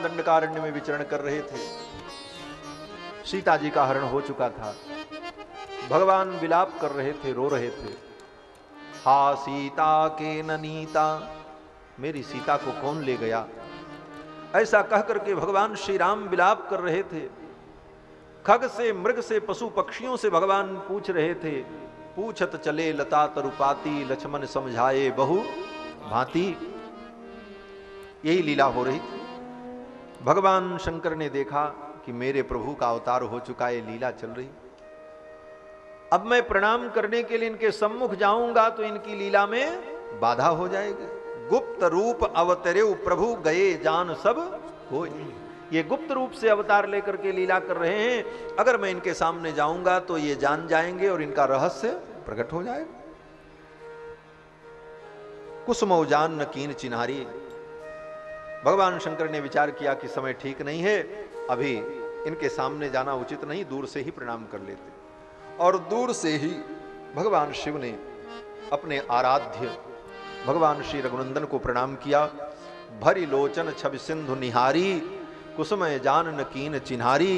दंडकारण्य में विचरण कर रहे थे। सीता जी का हरण हो चुका था। भगवान विलाप कर रहे थे, रो रहे थे। हा सीता के ननीता, मेरी सीता को कौन ले गया? ऐसा कह करके भगवान श्री राम विलाप कर रहे थे। खग से, मृग से, पशु पक्षियों से भगवान पूछ रहे थे। पूछत चले लता तरुपाती, लक्ष्मण समझाए बहु भांति। यही लीला हो रही थी। भगवान शंकर ने देखा कि मेरे प्रभु का अवतार हो चुका है, लीला चल रही। अब मैं प्रणाम करने के लिए इनके सम्मुख जाऊंगा तो इनकी लीला में बाधा हो जाएगी। गुप्त रूप अवतरे प्रभु गए जान सब हो। ये गुप्त रूप से अवतार लेकर के लीला कर रहे हैं। अगर मैं इनके सामने जाऊंगा तो ये जान जाएंगे और इनका रहस्य प्रकट हो जाएगा। कुसुमौ जान न कीन चिन्हारी। भगवान शंकर ने विचार किया कि समय ठीक नहीं है, अभी इनके सामने जाना उचित नहीं, दूर से ही प्रणाम कर लेते। और दूर से ही भगवान शिव ने अपने आराध्य भगवान श्री रघुनंदन को प्रणाम किया। भरी लोचन छवि सिंधु निहारी, कुसुमय जान न कीन चिन्हारी।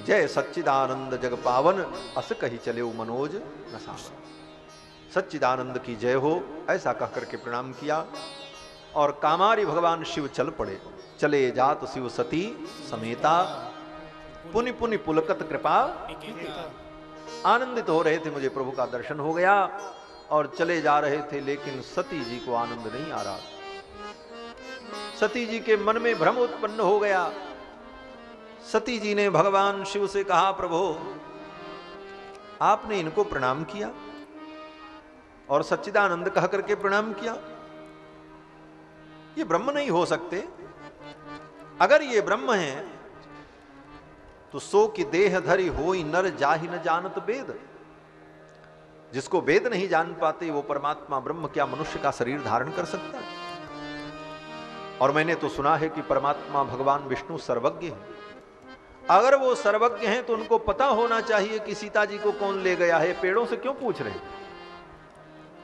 जय सच्चिदानंद जग पावन, अस कही चले मनोज नसावन। सच्चिदानंद की जय हो, ऐसा कह करके प्रणाम किया। और कामारी भगवान शिव चल पड़े। चले जात शिव सती समेता, पुनि पुनि पुलकत कृपा। आनंदित हो रहे थे, मुझे प्रभु का दर्शन हो गया, और चले जा रहे थे। लेकिन सती जी को आनंद नहीं आ रहा। सती जी के मन में भ्रम उत्पन्न हो गया। सती जी ने भगवान शिव से कहा, प्रभु आपने इनको प्रणाम किया और सच्चिदानंद कह करके प्रणाम किया, ये ब्रह्म नहीं हो सकते। अगर ये ब्रह्म है तो सो की देह धरी होई नर जाहि न जानत वेद। जिसको वेद नहीं जान पाते वो परमात्मा ब्रह्म क्या मनुष्य का शरीर धारण कर सकता है? और मैंने तो सुना है कि परमात्मा भगवान विष्णु सर्वज्ञ है। अगर वो सर्वज्ञ हैं तो उनको पता होना चाहिए कि सीता जी को कौन ले गया है। पेड़ों से क्यों पूछ रहे हैं?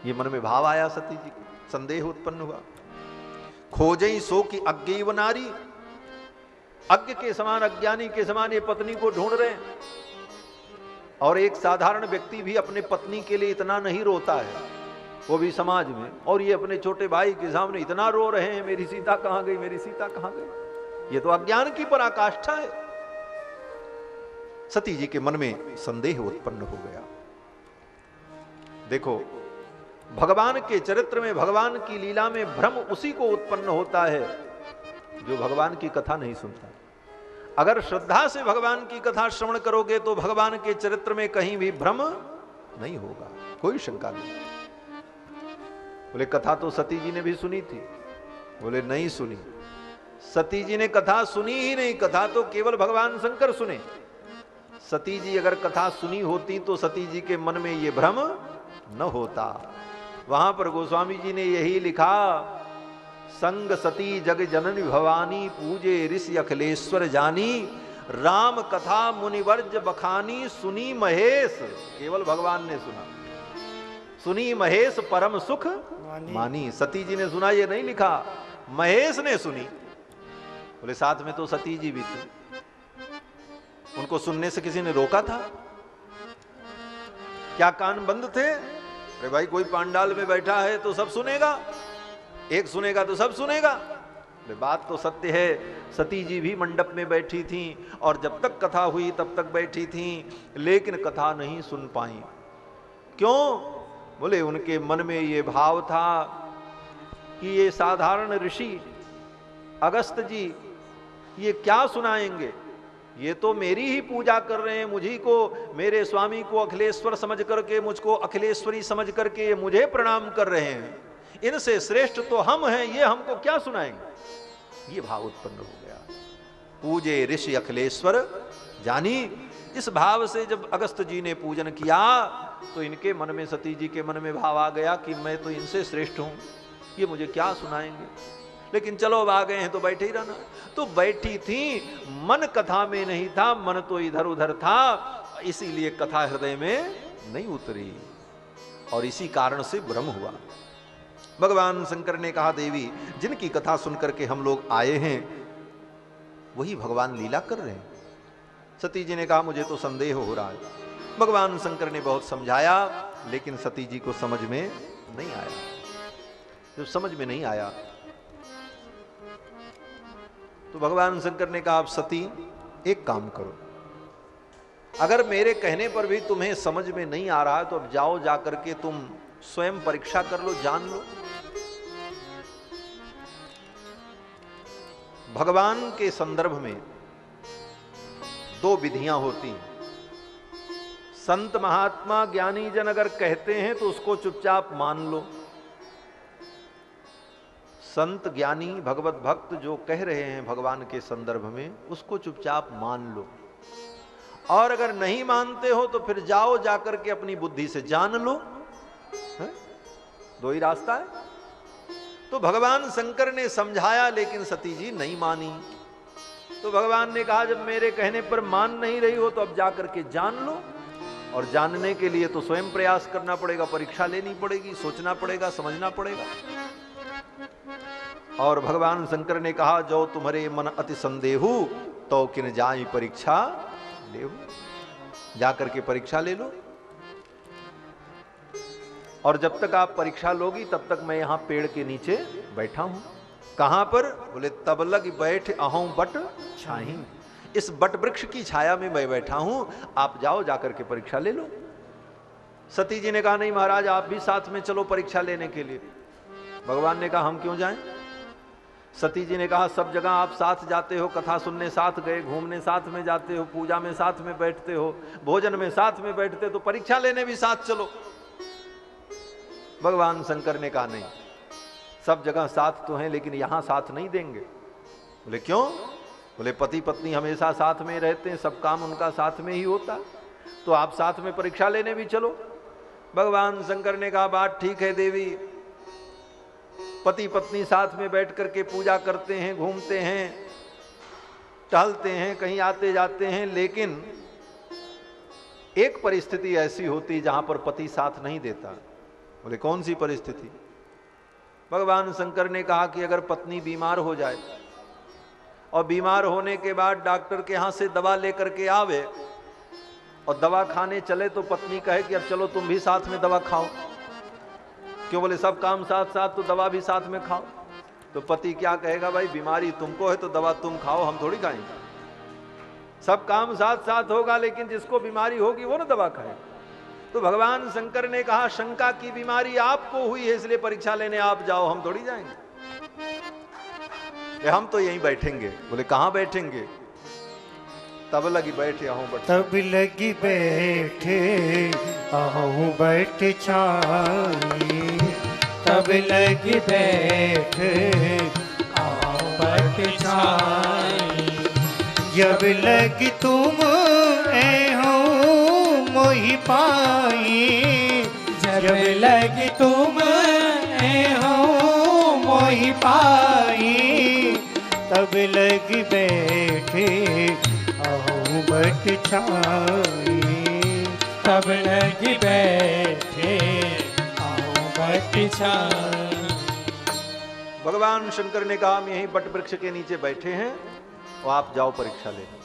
ये मन में भाव आया सती जी को, संदेह उत्पन्न हुआ। खोजई सो की अज्ञेय नारी, अज्ञ के समान, अज्ञानी के समान ये पत्नी को ढूंढ रहे हैं। और एक साधारण व्यक्ति भी अपने पत्नी के लिए इतना नहीं रोता है, वो भी समाज में। और ये अपने छोटे भाई के सामने इतना रो रहे हैं, मेरी सीता कहां गई, मेरी सीता कहां गई। ये तो अज्ञान की पराकाष्ठा है। सती जी के मन में संदेह उत्पन्न हो गया। देखो, भगवान के चरित्र में, भगवान की लीला में भ्रम उसी को उत्पन्न होता है जो भगवान की कथा नहीं सुनता। अगर श्रद्धा से भगवान की कथा श्रवण करोगे तो भगवान के चरित्र में कहीं भी भ्रम नहीं होगा, कोई शंका नहीं। बोले कथा तो सती जी ने भी सुनी थी। बोले नहीं सुनी, सती जी ने कथा सुनी ही नहीं, कथा तो केवल भगवान शंकर सुने। सती जी अगर कथा सुनी होती तो सती जी के मन में ये भ्रम न होता। वहां पर गोस्वामी जी ने यही लिखा, संग सती जग जननी भवानी, पूजे ऋषि अखिलेश्वर जानी। राम कथा मुनिवर्ज बखानी, सुनी महेश। केवल भगवान ने सुना, सुनी महेश परम सुख मानी। सती जी ने सुना, ये नहीं लिखा, महेश ने सुनी। बोले साथ में तो सती जी भी थी, उनको सुनने से किसी ने रोका था? क्या कान बंद थे? अरे भाई, कोई पांडाल में बैठा है तो सब सुनेगा, एक सुनेगा तो सब सुनेगा। बात तो सत्य है, सती जी भी मंडप में बैठी थी और जब तक कथा हुई तब तक बैठी थी, लेकिन कथा नहीं सुन पाई। क्यों? बोले उनके मन में ये भाव था कि ये साधारण ऋषि अगस्त जी ये क्या सुनाएंगे, ये तो मेरी ही पूजा कर रहे हैं, मुझी को, मेरे स्वामी को अखिलेश्वर समझ करके, मुझको अखिलेश्वरी समझ करके ये मुझे प्रणाम कर रहे हैं। इनसे श्रेष्ठ तो हम हैं, ये हमको क्या सुनाएंगे? ये भाव उत्पन्न हो गया। पूजे ऋषि अखिलेश्वर जानी। इस भाव से जब अगस्त जी ने पूजन किया तो इनके मन में, सती जी के मन में भाव आ गया कि मैं तो इनसे श्रेष्ठ हूं, ये मुझे क्या सुनाएंगे। लेकिन चलो अब आ गए हैं तो बैठे ही रहना। तो बैठी थी, मन कथा में नहीं था, मन तो इधर उधर था, इसीलिए कथा हृदय में नहीं उतरी और इसी कारण से भ्रम हुआ। भगवान शंकर ने कहा, देवी जिनकी कथा सुनकर के हम लोग आए हैं वही भगवान लीला कर रहे हैं। सती जी ने कहा मुझे तो संदेह हो रहा है। भगवान शंकर ने बहुत समझाया, लेकिन सती जी को समझ में नहीं आया। जब समझ में नहीं आया तो भगवान शंकर ने कहा, आप सती एक काम करो, अगर मेरे कहने पर भी तुम्हें समझ में नहीं आ रहा है तो अब जाओ, जाकर के तुम स्वयं परीक्षा कर लो, जान लो। भगवान के संदर्भ में दो विधियां होती हैं। संत महात्मा ज्ञानी जन अगर कहते हैं तो उसको चुपचाप मान लो। संत ज्ञानी भगवत भक्त जो कह रहे हैं भगवान के संदर्भ में, उसको चुपचाप मान लो। और अगर नहीं मानते हो तो फिर जाओ, जाकर के अपनी बुद्धि से जान लो। है? दो ही रास्ता है। तो भगवान शंकर ने समझाया, लेकिन सती जी नहीं मानी। तो भगवान ने कहा, जब मेरे कहने पर मान नहीं रही हो तो अब जाकर के जान लो। और जानने के लिए तो स्वयं प्रयास करना पड़ेगा, परीक्षा लेनी पड़ेगी, सोचना पड़ेगा, समझना पड़ेगा। और भगवान शंकर ने कहा, जो तुम्हारे मन अति संदेहु तो किन जाई परीक्षा ले, जाकर के परीक्षा ले लो। और जब तक आप परीक्षा लोगी तब तक मैं यहां पेड़ के नीचे बैठा हूं। कहां पर? बोले तब लग बैठ अहूं बट छाही, इस बट वृक्ष की छाया में मैं बैठा हूं, आप जाओ, जाकर के परीक्षा ले लो। सती जी ने कहा, नहीं महाराज, आप भी साथ में चलो परीक्षा लेने के लिए। भगवान ने कहा, हम क्यों जाएं? सती जी ने कहा, सब जगह आप साथ जाते हो, कथा सुनने साथ गए, घूमने साथ में जाते हो, पूजा में साथ में बैठते हो, भोजन में साथ में बैठते, तो परीक्षा लेने भी साथ चलो। भगवान शंकर ने कहा, नहीं, सब जगह साथ तो हैं, लेकिन यहां साथ नहीं देंगे। बोले क्यों? बोले पति पत्नी हमेशा साथ में रहते हैं, सब काम उनका साथ में ही होता, तो आप साथ में परीक्षा लेने भी चलो। भगवान शंकर ने कहा, बात ठीक है देवी, पति पत्नी साथ में बैठ करके पूजा करते हैं, घूमते हैं, टहलते हैं, कहीं आते जाते हैं, लेकिन एक परिस्थिति ऐसी होती जहां पर पति साथ नहीं देता। बोले कौन सी परिस्थिति? भगवान शंकर ने कहा कि अगर पत्नी बीमार हो जाए और बीमार होने के बाद डॉक्टर के यहां से दवा लेकर के आवे और दवा खाने चले तो पत्नी कहे कि अब चलो तुम भी साथ में दवा खाओ। क्यों? बोले सब काम साथ साथ तो दवा भी साथ में खाओ। तो पति क्या कहेगा, भाई बीमारी तुमको है तो दवा तुम खाओ, हम थोड़ी खाएंगे। सब काम साथ साथ होगा, लेकिन जिसको बीमारी होगी वो ना दवा खाए। तो भगवान शंकर ने कहा, शंका की बीमारी आपको हुई है, इसलिए परीक्षा लेने आप जाओ, हम थोड़ी जाएंगे। हम तो यहीं बैठेंगे। बोले कहां बैठेंगे? तब लगी बैठे आहूं बट, तब लगी बैठे आहूं बैठ छाई, तब लगी बैठे आहूं बैठ छाई, जब लगी तुम ऐहो मोहि पाई, जब लगी तुम ऐहो मोहि पाई, तब लगी बैठे आहूं बैठ छाई, तब लगी बैठे आहूं बैठ छाई। भगवान शंकर ने कहा, हम यहीं बट वृक्ष के नीचे बैठे हैं और आप जाओ परीक्षा लेने।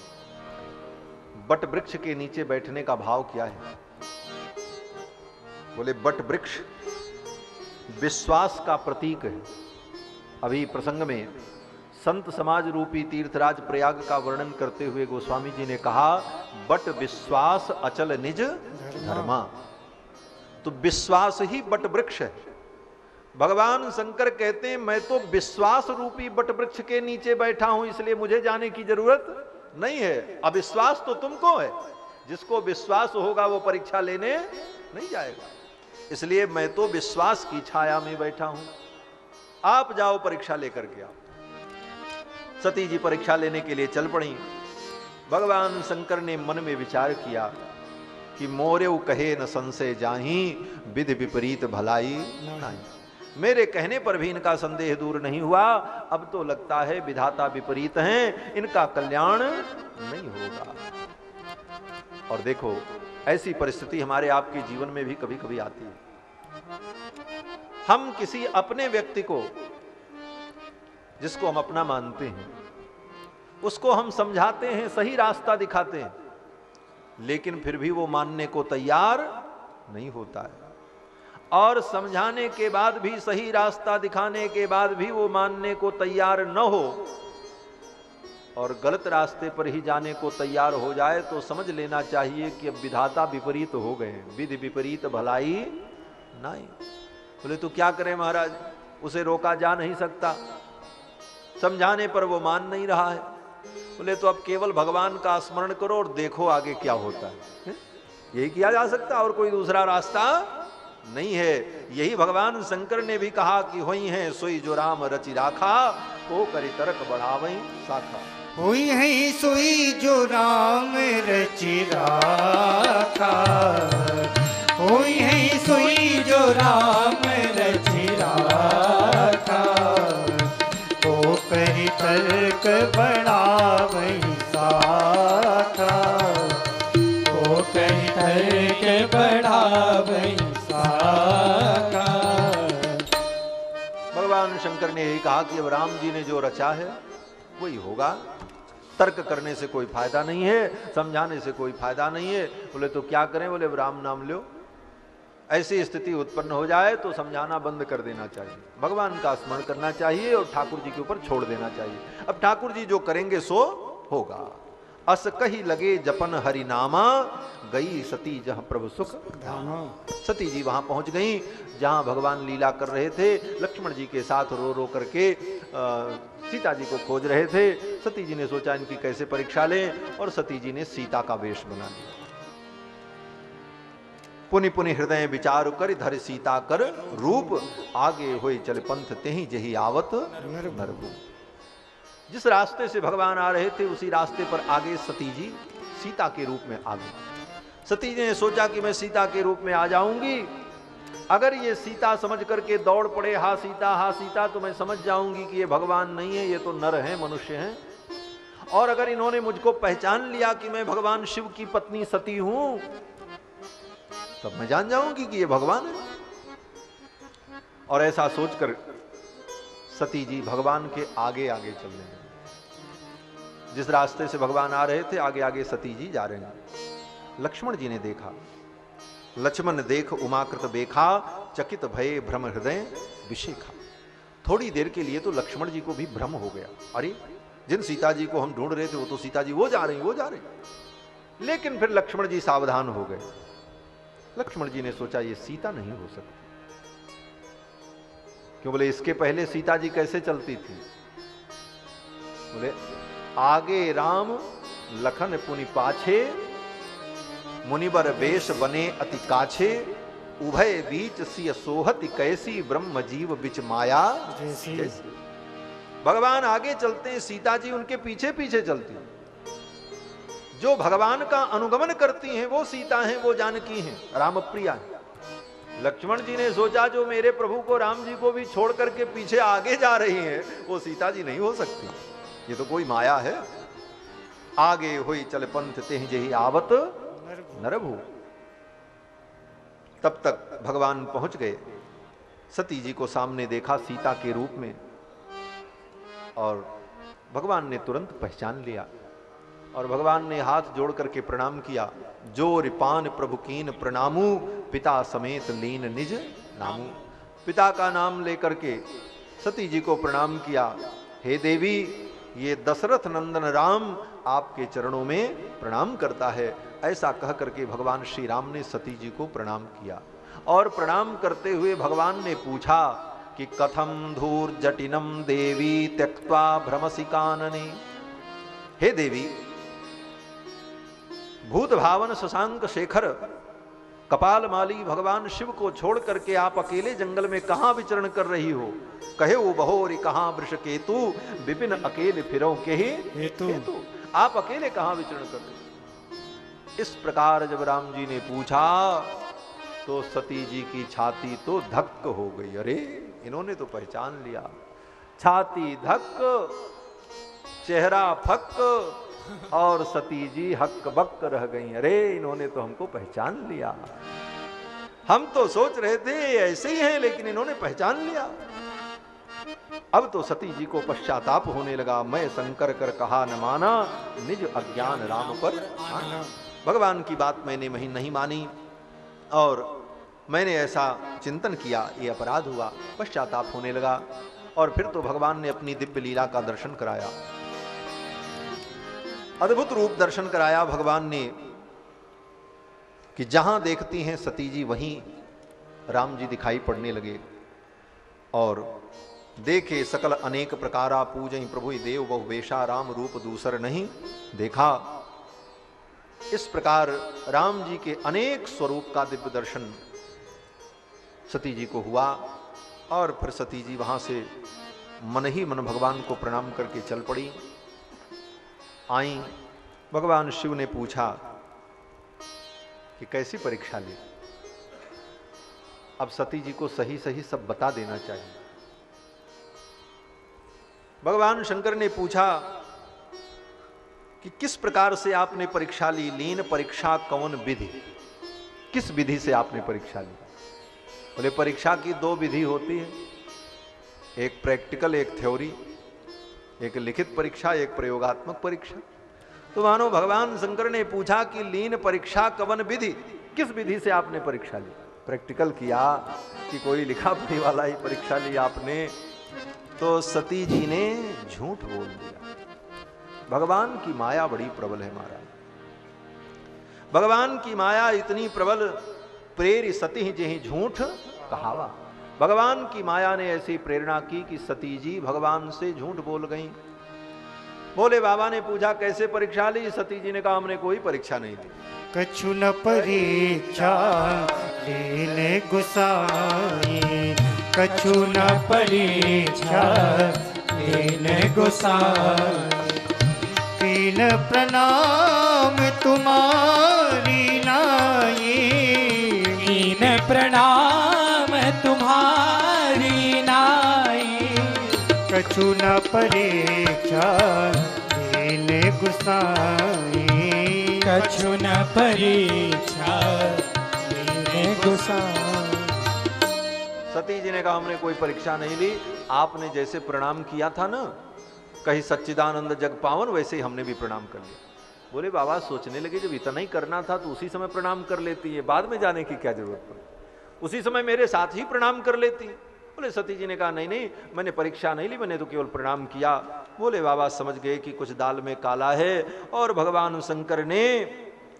बट वृक्ष के नीचे बैठने का भाव क्या है? बोले बट वृक्ष विश्वास का प्रतीक है। अभी प्रसंग में संत समाज रूपी तीर्थराज प्रयाग का वर्णन करते हुए गोस्वामी जी ने कहा, बट विश्वास अचल निज धर्मा। तो विश्वास ही बट वृक्ष है। भगवान शंकर कहते हैं, मैं तो विश्वास रूपी बट वृक्ष के नीचे बैठा हूं, इसलिए मुझे जाने की जरूरत नहीं है। अविश्वास तो तुमको है, जिसको विश्वास होगा वो परीक्षा लेने नहीं जाएगा। इसलिए मैं तो विश्वास की छाया में बैठा हूं, आप जाओ परीक्षा लेकर के आओ। सती जी परीक्षा लेने के लिए चल पड़ी। भगवान शंकर ने मन में विचार किया कि मोरेउ कहे न संशय जाही, विधि विपरीत भलाई नहीं। मेरे कहने पर भी इनका संदेह दूर नहीं हुआ, अब तो लगता है विधाता विपरीत हैं, इनका कल्याण नहीं होगा। और देखो, ऐसी परिस्थिति हमारे आपके जीवन में भी कभी कभी आती है। हम किसी अपने व्यक्ति को, जिसको हम अपना मानते हैं, उसको हम समझाते हैं, सही रास्ता दिखाते हैं, लेकिन फिर भी वो मानने को तैयार नहीं होता है। और समझाने के बाद भी, सही रास्ता दिखाने के बाद भी वो मानने को तैयार न हो और गलत रास्ते पर ही जाने को तैयार हो जाए, तो समझ लेना चाहिए कि अब विधाता विपरीत हो गए, विधि विपरीत भलाई नहीं। बोले तो क्या करें महाराज, उसे रोका जा नहीं सकता, समझाने पर वो मान नहीं रहा है। बोले तो अब केवल भगवान का स्मरण करो और देखो आगे क्या होता है, यही किया जा सकता, और कोई दूसरा रास्ता नहीं है। यही भगवान शंकर ने भी कहा कि होई है सोई जो राम रचि राखा, को करि तर्क बढ़ावई शाखा। हुई है सोई जो राम रचि राखा, हुई है सोई जो राम रचि राखा, को करि तर्क बढ़ावई शाखा, को करि तर्क बढ़ावई शाखा। भगवान शंकर ने यही कहा कि अब राम जी ने जो रचा है वही होगा, तर्क करने से कोई फायदा नहीं है, समझाने से कोई फायदा नहीं है। बोले तो क्या करें, बोले राम नाम लो। ऐसी स्थिति उत्पन्न हो जाए तो समझाना बंद कर देना चाहिए, भगवान का स्मरण करना चाहिए और ठाकुर जी के ऊपर छोड़ देना चाहिए। अब ठाकुर जी जो करेंगे सो होगा। अस कही लगे जपन हरि नामा, गई सती जहां प्रभु सुख धामा। सती जी वहां पहुंच गई जहां भगवान लीला कर रहे थे, लक्ष्मण जी के साथ रो रो करके सीता जी को खोज रहे थे। सती जी ने सोचा इनकी कैसे परीक्षा लें, और सती जी ने सीता का वेश बना लिया। पुनि पुनि हृदय विचार कर धर सीता कर रूप, आगे होए चल पंथ तेहि जही आवत नरभू। जिस रास्ते से भगवान आ रहे थे उसी रास्ते पर आगे सती जी सीता के रूप में आ गई। सती जी ने सोचा कि मैं सीता के रूप में आ जाऊंगी, अगर ये सीता समझ करके दौड़ पड़े हा सीता, तो मैं समझ जाऊंगी कि ये भगवान नहीं है, ये तो नर हैं, मनुष्य हैं। और अगर इन्होंने मुझको पहचान लिया कि मैं भगवान शिव की पत्नी सती हूं, तब मैं जान जाऊंगी कि ये भगवान है। और ऐसा सोचकर सती जी भगवान के आगे आगे चल रहे हैं। जिस रास्ते से भगवान आ रहे थे आगे आगे सती जी जा रहे हैं। लक्ष्मण जी ने देखा, लक्ष्मण देख उमाकृत बेखा, चकित भय भ्रम हृदय विशेखा। थोड़ी देर के लिए तो लक्ष्मण जी को भी भ्रम हो गया, अरे जिन सीता जी को हम ढूंढ रहे थे वो तो सीता जी वो जा रही। लेकिन फिर लक्ष्मण जी सावधान हो गए। लक्ष्मण जी ने सोचा ये सीता नहीं हो सकती। क्यों? बोले इसके पहले सीता जी कैसे चलती थी? बोले आगे राम लखन पुनि पाछे, मुनिबर वेश बने अति काछे, उभय बीच सिय सोहति कैसी, ब्रह्म जीव बिच माया जैसी। भगवान आगे चलते हैं, सीता जी उनके पीछे पीछे चलती हैं। जो भगवान का अनुगमन करती हैं वो सीता हैं, वो जानकी हैं, राम प्रिया हैं। लक्ष्मण जी ने सोचा जो मेरे प्रभु को, राम जी को भी छोड़ करके पीछे आगे जा रही हैं, वो सीता जी नहीं हो सकती, ये तो कोई माया है। आगे हुई चल पंथ तेहि जहि आवत नरभू। तब तक भगवान पहुंच गए। सती जी को सामने देखा सीता के रूप में, और भगवान ने तुरंत पहचान लिया। और भगवान ने हाथ जोड़ करके प्रणाम किया। जो रिपान प्रभु कीन प्रणामू, पिता समेत लीन निज नामू। पिता का नाम लेकर के सती जी को प्रणाम किया। हे देवी, ये दशरथ नंदन राम आपके चरणों में प्रणाम करता है। ऐसा कह करके भगवान श्री राम ने सती जी को प्रणाम किया। और प्रणाम करते हुए भगवान ने पूछा कि कथम धूर जटिनम देवी त्यक्त्वा भ्रमसि कानने। हे देवी, भूत भावन शशांक शेखर कपाल माली भगवान शिव को छोड़ करके आप अकेले जंगल में कहां विचरण कर रही हो? कहे वो बहोरी कहां वृष केतु, विपिन अकेले फिरो के ही हेतु। आप अकेले कहां विचरण कर रही हो? इस प्रकार जब राम जी ने पूछा तो सती जी की छाती तो धक्क हो गई। अरे इन्होंने तो पहचान लिया। छाती धक्क, चेहरा फक, और सती जी हक बक रह गई। अरे इन्होंने तो हमको पहचान लिया। हम तो सोच रहे थे ऐसे ही हैं, लेकिन इन्होंने पहचान लिया। अब तो सती जी को पश्चाताप होने लगा। मैं शंकर कर कहा न माना, निज अज्ञान राम पर आना। भगवान की बात मैंने नहीं मानी और मैंने ऐसा चिंतन किया, ये अपराध हुआ। पश्चाताप होने लगा और फिर तो भगवान ने अपनी दिव्य लीला का दर्शन कराया, अद्भुत रूप दर्शन कराया भगवान ने कि जहां देखती हैं सती जी वहीं राम जी दिखाई पड़ने लगे। और देखे सकल अनेक प्रकारा, पूजई प्रभु देव बहु वेशा, राम रूप दूसर नहीं देखा। इस प्रकार राम जी के अनेक स्वरूप का दिव्य दर्शन सती जी को हुआ और फिर सती जी वहां से मन ही मन भगवान को प्रणाम करके चल पड़ी। आई, भगवान शिव ने पूछा कि कैसी परीक्षा ली। अब सती जी को सही सही सब बता देना चाहिए। भगवान शंकर ने पूछा कि किस प्रकार से आपने परीक्षा ली, लीन परीक्षा कौन विधि, किस विधि से आपने परीक्षा ली। बोले परीक्षा की दो विधि होती है, एक प्रैक्टिकल एक थ्योरी, एक लिखित परीक्षा एक प्रयोगात्मक परीक्षा। तो मानो भगवान शंकर ने पूछा कि लीन परीक्षा कवन विधि, किस विधि से आपने परीक्षा ली। प्रैक्टिकल किया कि कोई लिखा पढ़ी वाला ही परीक्षा ली आपने, तो सती जी ने झूठ बोल दिया। भगवान की माया बड़ी प्रबल है महाराज, भगवान की माया इतनी प्रबल, प्रेरी सती जी झूठ कहावा। भगवान की माया ने ऐसी प्रेरणा की कि सती जी भगवान से झूठ बोल गईं। बोले बाबा ने पूछा कैसे परीक्षा ली, सती जी ने कहा हमने कोई परीक्षा नहीं ली। कछु न परीक्षा लेने गुसाई, कछु न परीक्षा लेने गुसाई, तीन प्रणाम तुम्हारी नाई, तीन प्रणाम तुम्हारी नाई, कछु न परीक्षा लेने गुसाई, कछु न परीक्षा लेने गुसाई। सती जी ने कहा हमने कोई परीक्षा नहीं ली, आपने जैसे प्रणाम किया था ना कहीं सच्चिदानंद जग पावन, वैसे ही हमने भी प्रणाम कर लिया। बोले बाबा सोचने लगे जब इतना ही करना था तो उसी समय प्रणाम कर लेती है, बाद में जाने की क्या जरूरत पड़ी, उसी समय मेरे साथ ही प्रणाम कर लेती। बोले सती जी ने कहा नहीं नहीं मैंने परीक्षा नहीं ली, मैंने तो केवल प्रणाम किया। बोले बाबा समझ गए कि कुछ दाल में काला है। और भगवान शंकर ने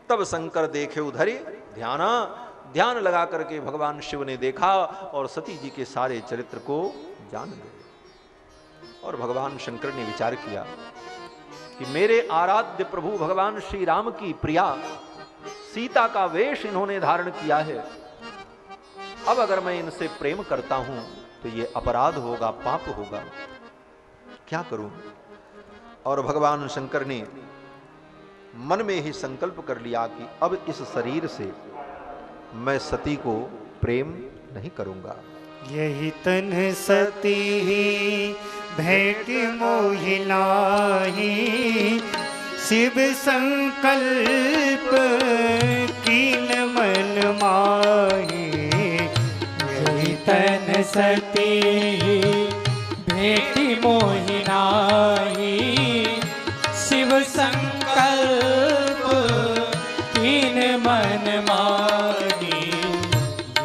तब शंकर देखे उधरी ध्यान लगा करके भगवान शिव ने देखा और सती जी के सारे चरित्र को जान गए। और भगवान शंकर ने विचार किया कि मेरे आराध्य प्रभु भगवान श्री राम की प्रिया सीता का वेश इन्होंने धारण किया है, अब अगर मैं इनसे प्रेम करता हूं तो ये अपराध होगा, पाप होगा, क्या करूं। और भगवान शंकर ने मन में ही संकल्प कर लिया कि अब इस शरीर से मैं सती को प्रेम नहीं करूंगा। यही तन सती भेंट मोहि नाहि, शिव संकल्प कीन मन माहि, यही तन सती भेंट मोहि नाहि, शिव संकल्प कीन मन माहि,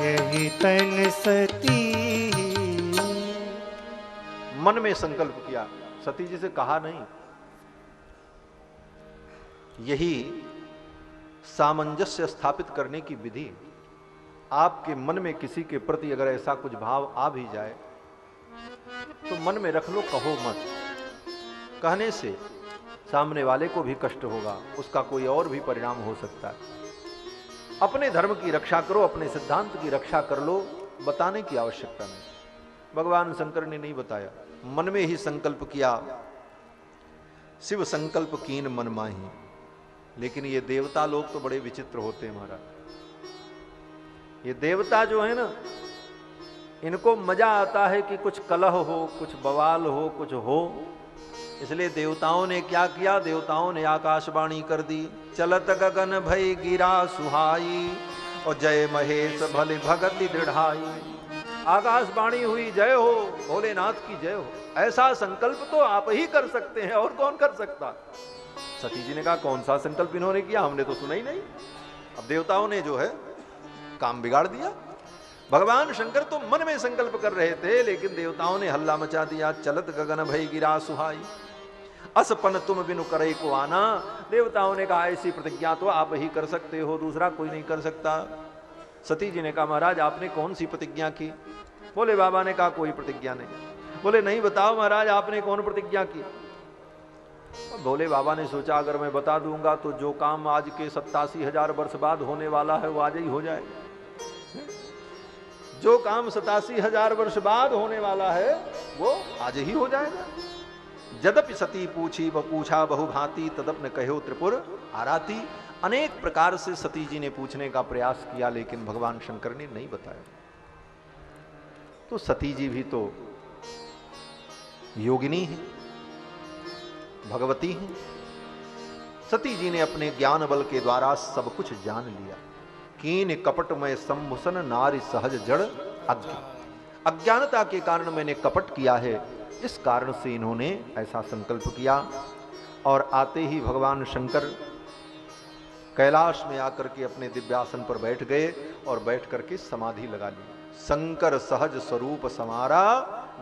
यही तन सती। मन में संकल्प किया, सती जी से कहा नहीं। यही सामंजस्य स्थापित करने की विधि। आपके मन में किसी के प्रति अगर ऐसा कुछ भाव आ भी जाए तो मन में रख लो, कहो मत। कहने से सामने वाले को भी कष्ट होगा, उसका कोई और भी परिणाम हो सकता है। अपने धर्म की रक्षा करो, अपने सिद्धांत की रक्षा कर लो, बताने की आवश्यकता नहीं। भगवान शंकर ने नहीं बताया, मन में ही संकल्प किया। शिव संकल्प कीन मन माही। लेकिन ये देवता लोग तो बड़े विचित्र होते हैं महाराज। ये देवता जो है ना, इनको मजा आता है कि कुछ कलह हो, कुछ बवाल हो, कुछ हो। इसलिए देवताओं ने क्या किया, देवताओं ने आकाशवाणी कर दी, चलत गगन भई गिरा सुहाई, और जय महेश भले भगति दृढ़ाई। आकाशवाणी हुई जय हो, भोलेनाथ की जय हो। ऐसा संकल्प तो आप ही कर सकते हैं, और कौन कर सकता। सती जी ने कहा कौन सा संकल्प इन्होंने किया, हमने तो सुना ही नहीं। अब देवताओं ने जो है काम बिगाड़ दिया। भगवान शंकर तो मन में संकल्प कर रहे थे, लेकिन देवताओं ने हल्ला मचा दिया। चलत गगन भई गिरा सुहाई, असपन तुम बिनु करे को आना। देवताओं ने कहा ऐसी प्रतिज्ञा तो आप ही कर सकते हो, दूसरा कोई नहीं कर सकता। सती जी ने कहा महाराज आपने कौन सी प्रतिज्ञा की। बोले बाबा ने कहा कोई प्रतिज्ञा नहीं। बोले नहीं बताओ महाराज आपने कौन प्रतिज्ञा की। भोले बाबा ने सोचा अगर मैं बता दूंगा तो जो काम आज के 87,000 वर्ष बाद होने वाला है वो आज ही हो जाए। जो काम 87,000 वर्ष बाद होने वाला है वो आज ही हो जाएगा। यद्यपि सती पूछी व पूछा बहुभांति, तदप न कहो त्रिपुर आराती। अनेक प्रकार से सती जी ने पूछने का प्रयास किया, लेकिन भगवान शंकर ने नहीं बताया। तो सती जी भी तो योगिनी है, भगवती है। सती जी ने अपने ज्ञान बल के द्वारा सब कुछ जान लिया। कीन कपट में सम्मुसन नारी सहज जड़ अज्ञ। अज्ञानता के कारण मैंने कपट किया है, इस कारण से इन्होंने ऐसा संकल्प किया। और आते ही भगवान शंकर कैलाश में आकर के अपने दिव्यासन पर बैठ गए और बैठ करके समाधि लगा ली। शंकर सहज स्वरूप समारा,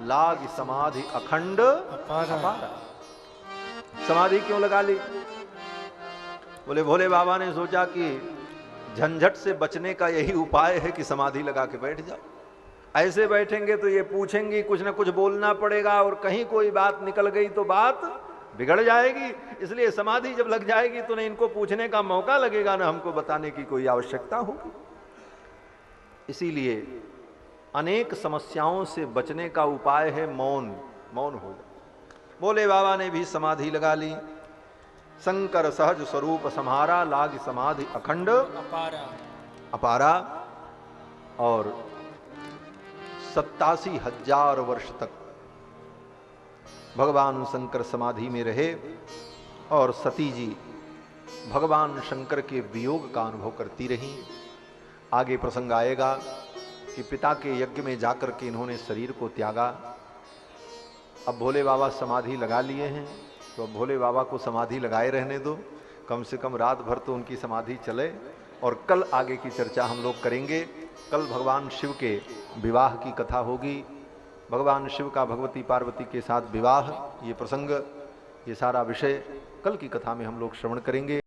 लाग समाधि अखंड अपारा। समाधि क्यों लगा ली। बोले भोले बाबा ने सोचा कि झंझट से बचने का यही उपाय है कि समाधि लगा के बैठ जाओ। ऐसे बैठेंगे तो ये पूछेंगे, कुछ ना कुछ बोलना पड़ेगा, और कहीं कोई बात निकल गई तो बात बिगड़ जाएगी। इसलिए समाधि जब लग जाएगी तो न इनको पूछने का मौका लगेगा, न हमको बताने की कोई आवश्यकता होगी। इसीलिए अनेक समस्याओं से बचने का उपाय है मौन। मौन हो जाए। भोले बाबा ने भी समाधि लगा ली। शंकर सहज स्वरूप सम्हारा, लाग समाधि अखंड अपारा। और 87,000 वर्ष तक भगवान शंकर समाधि में रहे। और सती जी भगवान शंकर के वियोग का अनुभव करती रहीं। आगे प्रसंग आएगा कि पिता के यज्ञ में जाकर के इन्होंने शरीर को त्यागा। अब भोले बाबा समाधि लगा लिए हैं, तो अब भोले बाबा को समाधि लगाए रहने दो, कम से कम रात भर तो उनकी समाधि चले। और कल आगे की चर्चा हम लोग करेंगे। कल भगवान शिव के विवाह की कथा होगी। भगवान शिव का भगवती पार्वती के साथ विवाह, ये प्रसंग, ये सारा विषय कल की कथा में हम लोग श्रवण करेंगे।